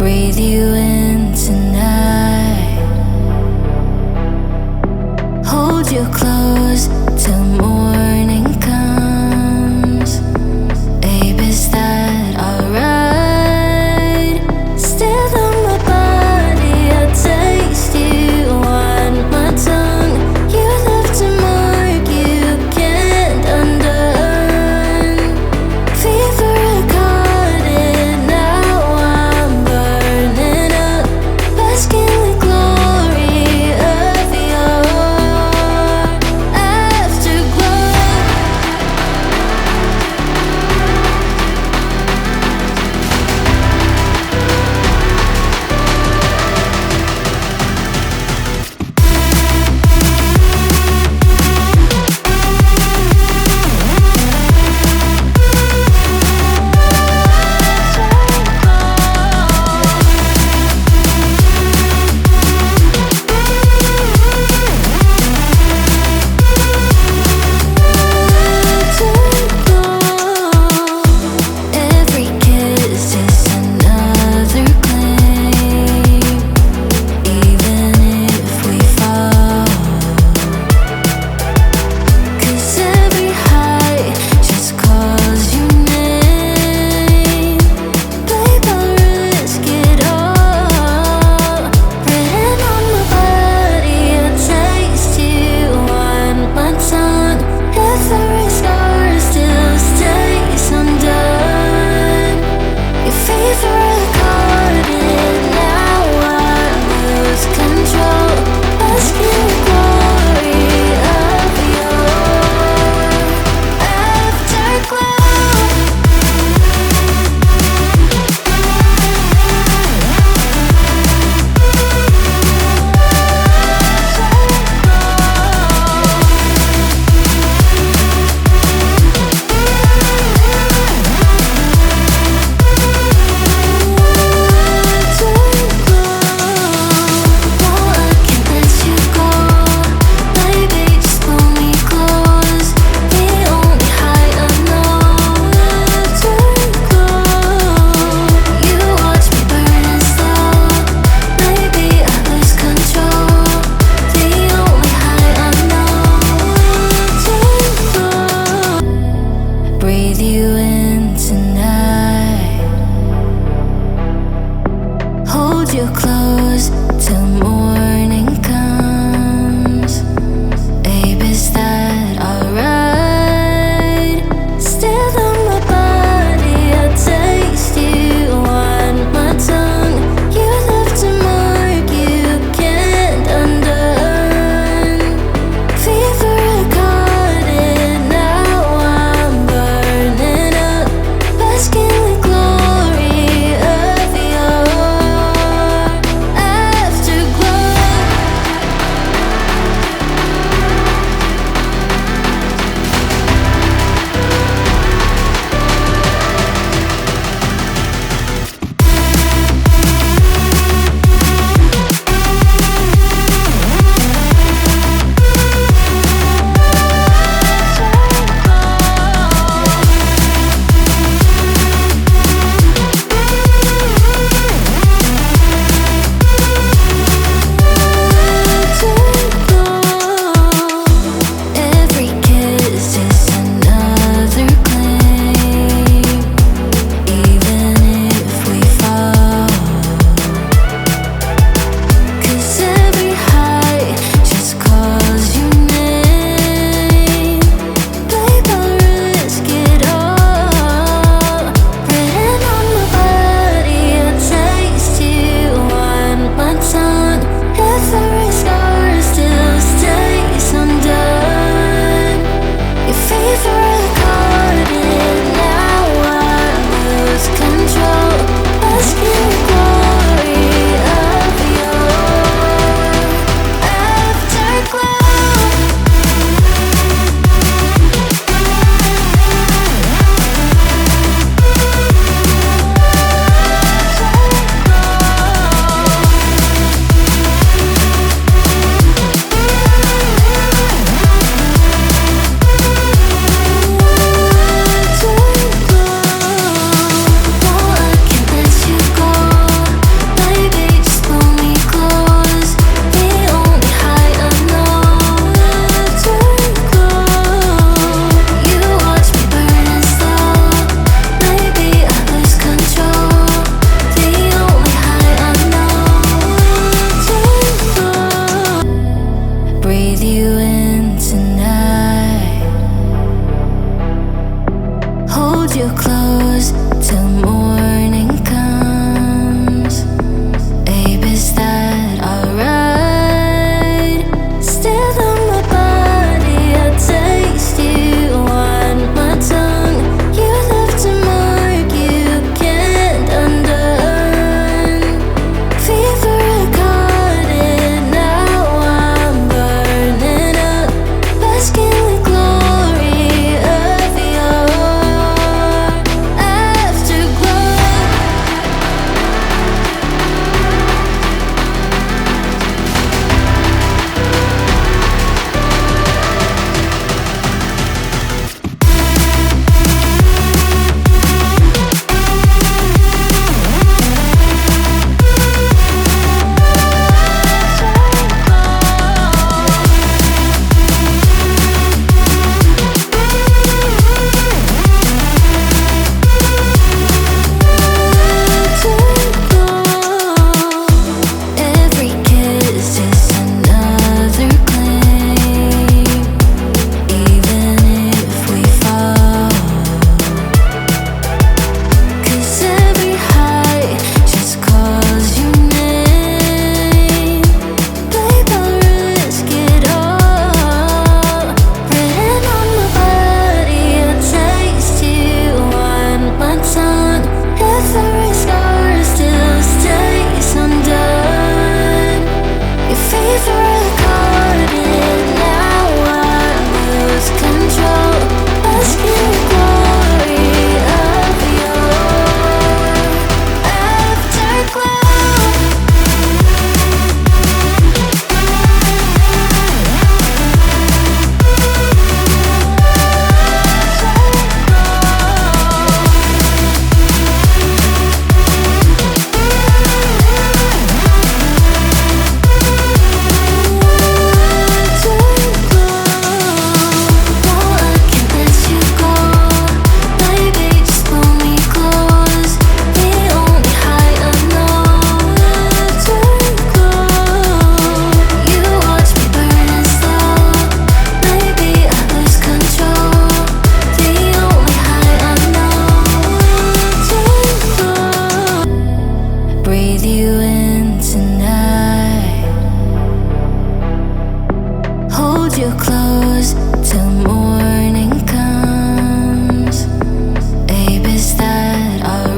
breathe you in tonight. Hold you close till morning comes. Babe, is that alright? Still on my body, I taste you on my tongue. You left a mark you can't undone. Fever caught it, now I'm burning up, basking in the glory of your afterglow. Every kiss is another claim, even if we fall. 'Cause every high just calls your name. Babe, I'll risk it all. Written on my body, I taste you on my tongue. Every scar still stays undone. Your fever caught it, now I lose control. Basking in the glory of your afterglow. Breathe you in tonight. Hold you close till morning comes. Babe, is that alright? Still on my body, I taste you on my tongue. You left a mark you can't undone. Fever caught it, now I'm burning up, basking in the glory of your afterglow. breathe you in tonight. Hold you close till morning comes. Babe, is that alright?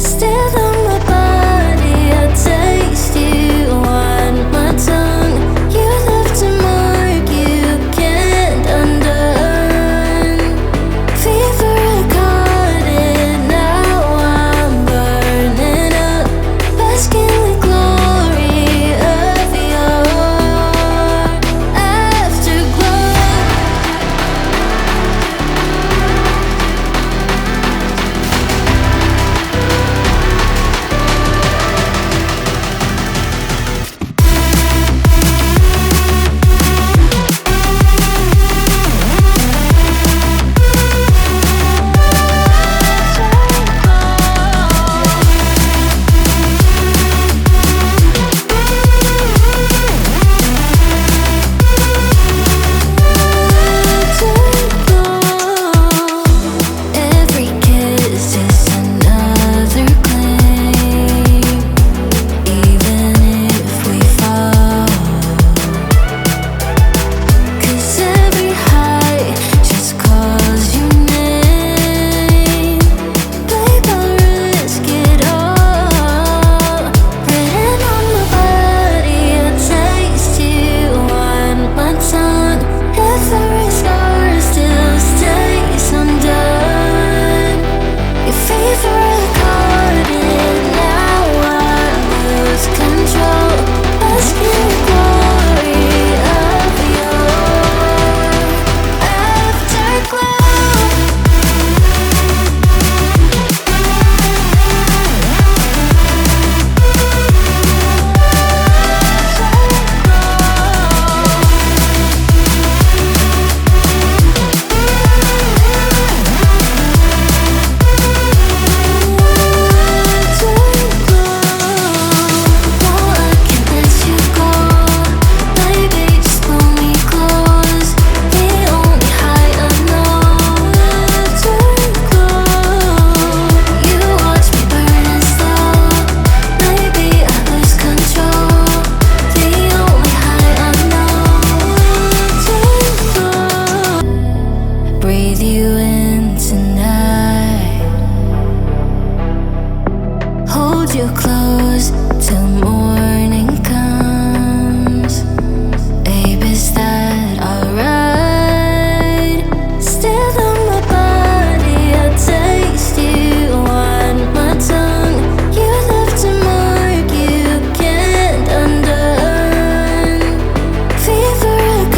Still on my body, I taste you on my tongue. You left a mark you can't undone. Fever caught it, now I'm burning up, basking in the glory of your afterglow. Every kiss is another claim, even if we fall. 'Cause every high just calls your name. Babe, I'll risk it all. Written on my body, I taste you on my tongue. Every scar still stays undone. Your favorite card, and now I lose control. Basking in the glory of your afterglow. Breathe you in tonight. Hold you close till morning.